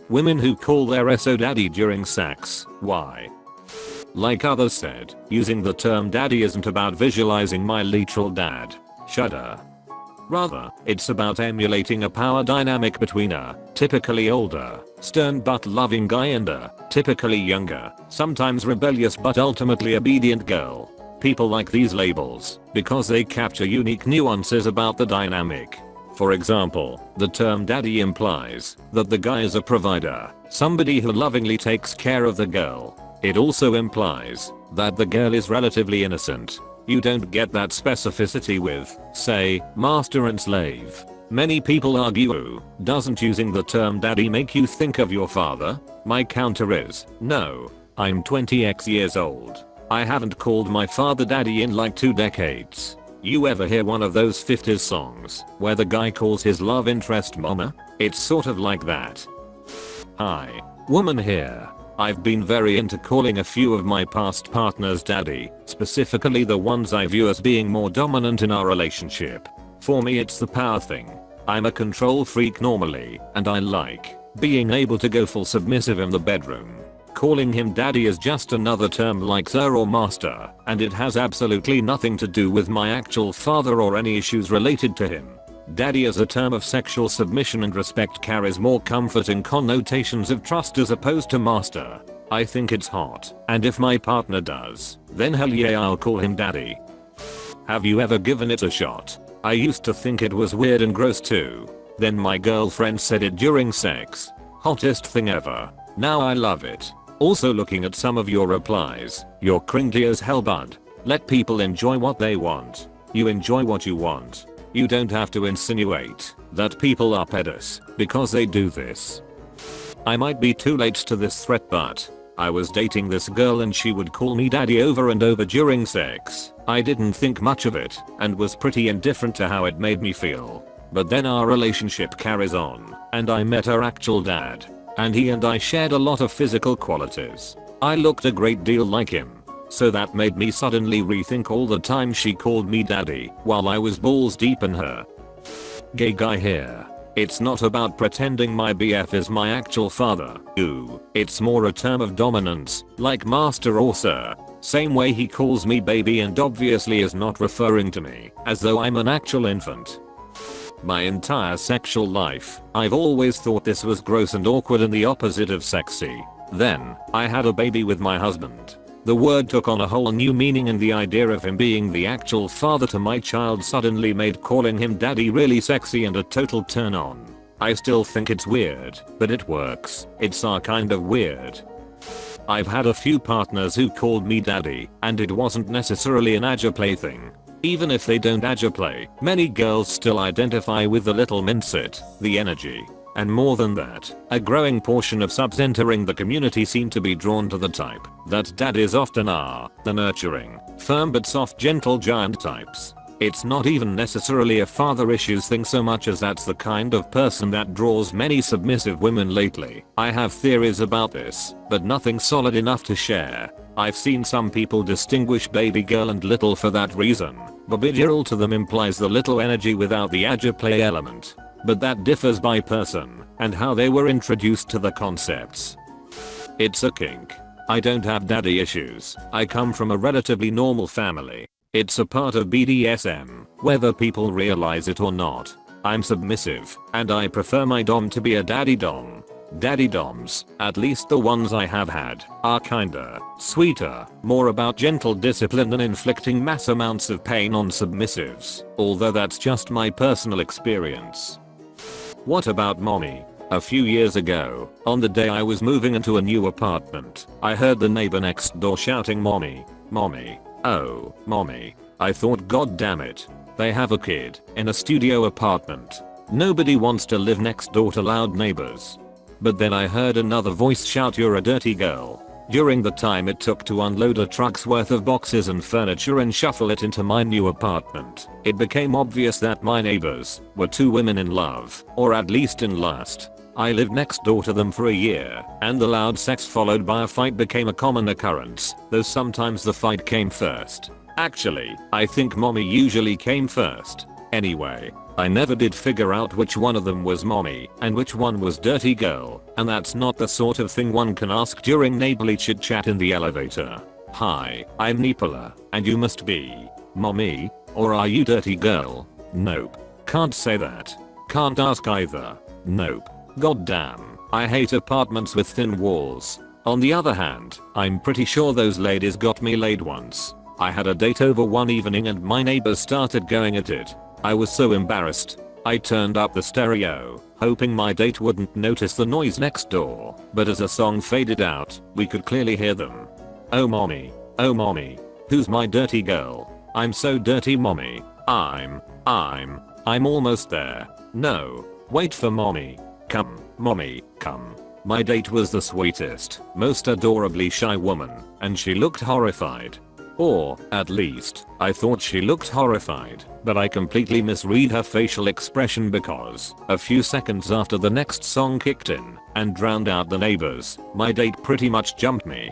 Women who call their SO daddy during sex. Why? Like others said, using the term daddy isn't about visualizing my literal dad. Shudder. Rather, it's about emulating a power dynamic between a, typically older, stern but loving guy and a, typically younger, sometimes rebellious but ultimately obedient girl. People like these labels because they capture unique nuances about the dynamic. For example, the term daddy implies that the guy is a provider, somebody who lovingly takes care of the girl. It also implies that the girl is relatively innocent. You don't get that specificity with, say, master and slave. Many people argue, doesn't using the term daddy make you think of your father? My counter is, no. I'm 20x years old. I haven't called my father daddy in like 2 decades. You ever hear one of those 50s songs where the guy calls his love interest mama? It's sort of like that. Hi. Woman here. I've been very into calling a few of my past partners daddy, specifically the ones I view as being more dominant in our relationship. For me it's the power thing. I'm a control freak normally, and I like being able to go full submissive in the bedroom. Calling him daddy is just another term like sir or master, and it has absolutely nothing to do with my actual father or any issues related to him. Daddy as a term of sexual submission and respect carries more comforting connotations of trust as opposed to master. I think it's hot, and if my partner does, then hell yeah I'll call him daddy. Have you ever given it a shot? I used to think it was weird and gross too. Then my girlfriend said it during sex. Hottest thing ever. Now I love it. Also looking at some of your replies, you're cringy as hell bud. Let people enjoy what they want. You enjoy what you want. You don't have to insinuate that people are pedos because they do this. I might be too late to this threat but I was dating this girl and she would call me daddy over and over during sex. I didn't think much of it and was pretty indifferent to how it made me feel. But then our relationship carries on and I met her actual dad. And he and I shared a lot of physical qualities. I looked a great deal like him. So that made me suddenly rethink all the time she called me daddy while I was balls deep in her. Gay guy here. It's not about pretending my BF is my actual father. Ooh, it's more a term of dominance, like master or sir. Same way he calls me baby and obviously is not referring to me as though I'm an actual infant. My entire sexual life, I've always thought this was gross and awkward and the opposite of sexy. Then, I had a baby with my husband. The word took on a whole new meaning and the idea of him being the actual father to my child suddenly made calling him daddy really sexy and a total turn on. I still think it's weird, but it works. It's our kind of weird. I've had a few partners who called me daddy, and it wasn't necessarily an ageplay thing. Even if they don't ageplay, many girls still identify with the little mincet, the energy. And more than that, a growing portion of subs entering the community seem to be drawn to the type that daddies often are, the nurturing, firm but soft gentle giant types. It's not even necessarily a father issues thing so much as that's the kind of person that draws many submissive women lately. I have theories about this, but nothing solid enough to share. I've seen some people distinguish baby girl and little for that reason. Baby-girl to them implies the little energy without the ageplay element. But that differs by person and how they were introduced to the concepts. It's a kink. I don't have daddy issues. I come from a relatively normal family. It's a part of BDSM, whether people realize it or not. I'm submissive, and I prefer my dom to be a daddy dom. Daddy doms, at least the ones I have had, are kinder, sweeter, more about gentle discipline than inflicting mass amounts of pain on submissives, although that's just my personal experience. What about mommy? A few years ago, on the day I was moving into a new apartment, I heard the neighbor next door shouting mommy, mommy, oh, mommy. I thought god damn it. They have a kid, in a studio apartment. Nobody wants to live next door to loud neighbors. But then I heard another voice shout you're a dirty girl. During the time it took to unload a truck's worth of boxes and furniture and shuffle it into my new apartment, it became obvious that my neighbors were two women in love, or at least in lust. I lived next door to them for a year, and the loud sex followed by a fight became a common occurrence, though sometimes the fight came first. Actually, I think mommy usually came first. Anyway, I never did figure out which one of them was mommy and which one was dirty girl, and that's not the sort of thing one can ask during neighborly chit chat in the elevator. Hi, I'm Nicola, and you must be mommy, or are you dirty girl? Nope. Can't say that. Can't ask either. Nope. Goddamn, I hate apartments with thin walls. On the other hand, I'm pretty sure those ladies got me laid once. I had a date over one evening and my neighbors started going at it. I was so embarrassed. I turned up the stereo, hoping my date wouldn't notice the noise next door, but as the song faded out, we could clearly hear them. Oh mommy, who's my dirty girl? I'm so dirty mommy. I'm almost there. No, wait for mommy. Come, mommy, come. My date was the sweetest, most adorably shy woman, and she looked horrified. Or, at least, I thought she looked horrified, but I completely misread her facial expression because, a few seconds after the next song kicked in and drowned out the neighbors, my date pretty much jumped me.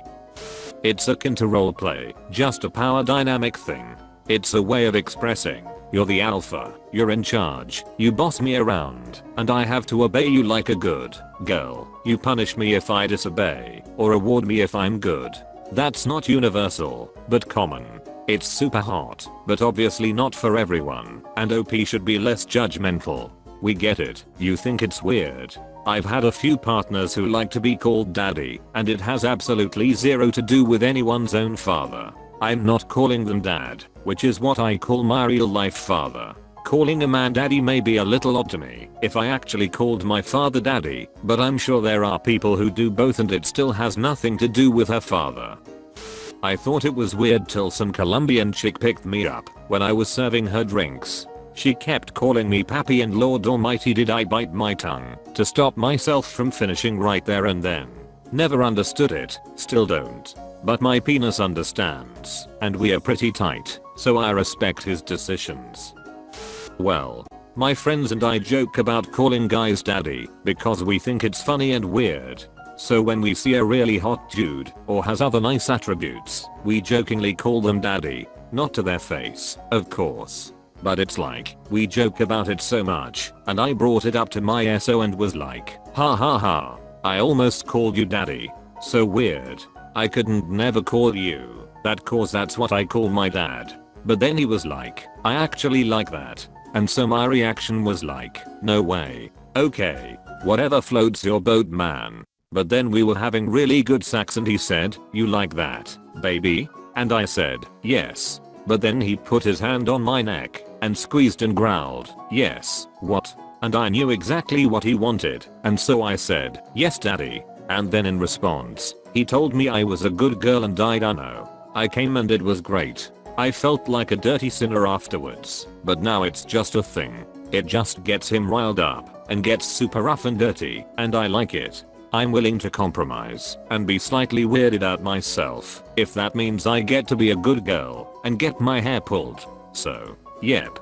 It's akin to roleplay, just a power dynamic thing. It's a way of expressing, you're the alpha, you're in charge, you boss me around, and I have to obey you like a good girl. You punish me if I disobey, or reward me if I'm good. That's not universal, but common. It's super hot, but obviously not for everyone, and OP should be less judgmental. We get it, you think it's weird. I've had a few partners who like to be called daddy, and it has absolutely zero to do with anyone's own father. I'm not calling them dad, which is what I call my real life father. Calling a man daddy may be a little odd to me if I actually called my father daddy, but I'm sure there are people who do both and it still has nothing to do with her father. I thought it was weird till some Colombian chick picked me up when I was serving her drinks. She kept calling me papi and Lord Almighty did I bite my tongue to stop myself from finishing right there and then. Never understood it, still don't. But my penis understands, and we are pretty tight, so I respect his decisions. Well, my friends and I joke about calling guys daddy because we think it's funny and weird. So when we see a really hot dude or has other nice attributes, we jokingly call them daddy, not to their face, of course. But it's like, we joke about it so much, and I brought it up to my SO and was like, ha ha ha, I almost called you daddy. So weird. I couldn't never call you that cause that's what I call my dad. But then he was like, I actually like that. And so my reaction was like, no way. Okay, whatever floats your boat man. But then we were having really good sex and he said, you like that, baby? And I said, yes. But then he put his hand on my neck and squeezed and growled, yes, what? And I knew exactly what he wanted, and so I said, yes daddy. And then in response, he told me I was a good girl and I don't know. I came and it was great. I felt like a dirty sinner afterwards, but now it's just a thing. It just gets him riled up and gets super rough and dirty, and I like it. I'm willing to compromise and be slightly weirded out myself if that means I get to be a good girl and get my hair pulled. So, yep.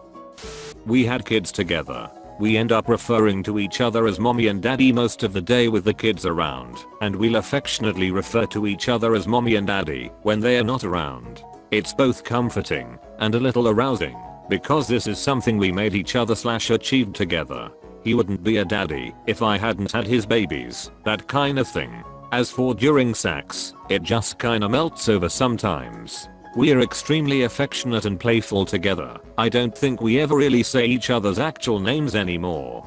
We had kids together. We end up referring to each other as mommy and daddy most of the day with the kids around, and we'll affectionately refer to each other as mommy and daddy when they are not around. It's both comforting and a little arousing, because this is something we made each other / achieved together. He wouldn't be a daddy if I hadn't had his babies, that kind of thing. As for during sex, it just kinda melts over sometimes. We are extremely affectionate and playful together. I don't think we ever really say each other's actual names anymore.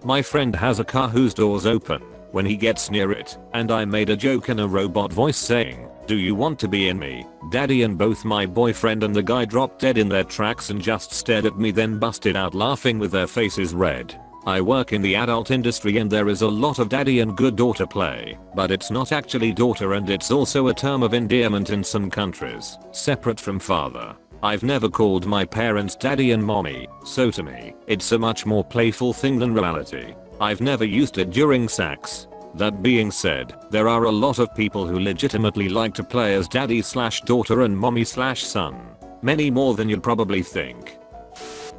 My friend has a car whose doors open when he gets near it, and I made a joke in a robot voice saying, do you want to be in me, daddy? And both my boyfriend and the guy dropped dead in their tracks and just stared at me, then busted out laughing with their faces red. I work in the adult industry and there is a lot of daddy and good daughter play, but it's not actually daughter and it's also a term of endearment in some countries, separate from father. I've never called my parents daddy and mommy, so to me, it's a much more playful thing than reality. I've never used it during sex. That being said, there are a lot of people who legitimately like to play as daddy / daughter and mommy / son. Many more than you'd probably think.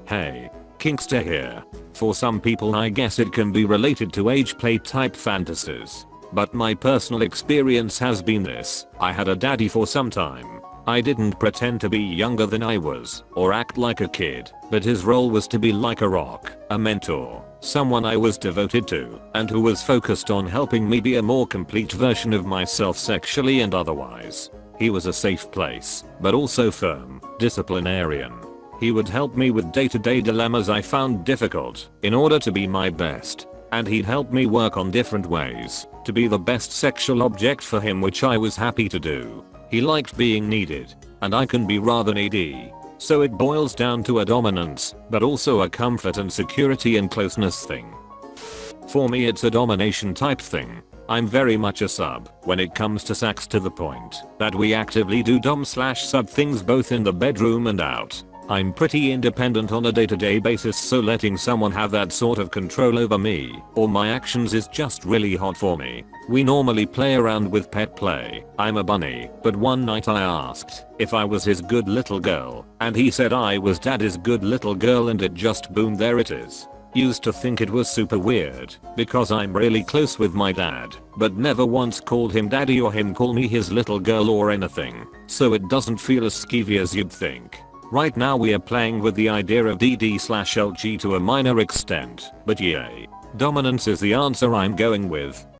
Hey, kinkster here. For some people I guess it can be related to age play type fantasies. But my personal experience has been this. I had a daddy for some time. I didn't pretend to be younger than I was or act like a kid, but his role was to be like a rock, a mentor, someone I was devoted to, and who was focused on helping me be a more complete version of myself sexually and otherwise. He was a safe place, but also firm, disciplinarian. He would help me with day-to-day dilemmas I found difficult in order to be my best. And he'd help me work on different ways to be the best sexual object for him, which I was happy to do. He liked being needed, and I can be rather needy. So it boils down to a dominance, but also a comfort and security and closeness thing. For me it's a domination type thing. I'm very much a sub when it comes to sex, to the point that we actively do dom/sub things both in the bedroom and out. I'm pretty independent on a day-to-day basis, so letting someone have that sort of control over me or my actions is just really hot for me. We normally play around with pet play. I'm a bunny, but one night I asked if I was his good little girl, and he said I was daddy's good little girl, and it just boom, there it is. Used to think it was super weird because I'm really close with my dad, but never once called him daddy or him call me his little girl or anything, so it doesn't feel as skeevy as you'd think. Right now we are playing with the idea of DD/LG to a minor extent, but yay. Dominance is the answer I'm going with.